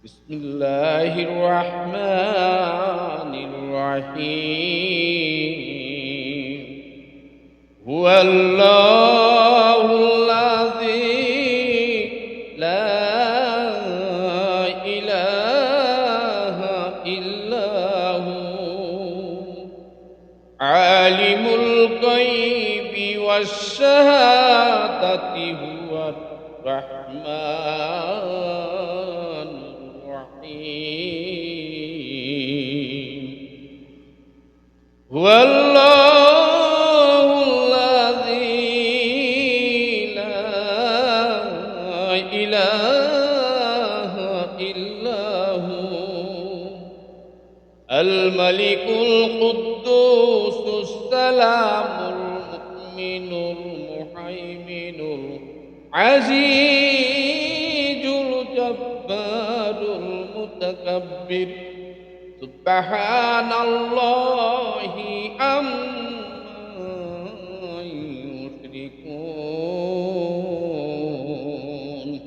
بسم الله الرحمن الرحيم هو الله الذي لا إله إلا هو عالم الغيب والشهادة هو الرحمن الرحيم هو الله الذي لا إله إلا هو الملك القدوس السلام المؤمن المهيمن العزيز الجبار المتكبر سبحان الله عما يشركون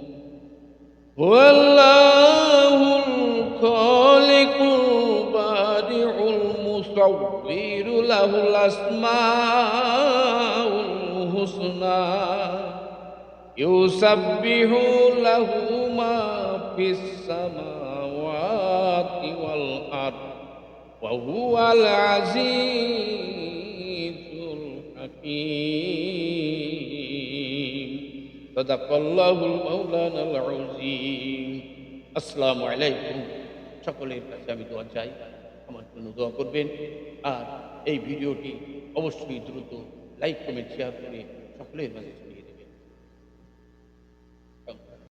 هو الله الخالق البارئ المصور له الأسماء الحسنى يسبح له ما في السماوات والأرض وهو العزيز الحكيم صدق الله المولانا العظيم আসসালামু আলাইকুম সকলের কাছে আমি দোয়া চাই আমার জন্য দোয়া করবেন আর এই ভিডিওটি অবশ্যই দ্রুত লাইক কমেন্ট শেয়ার করে সকলের মাঝে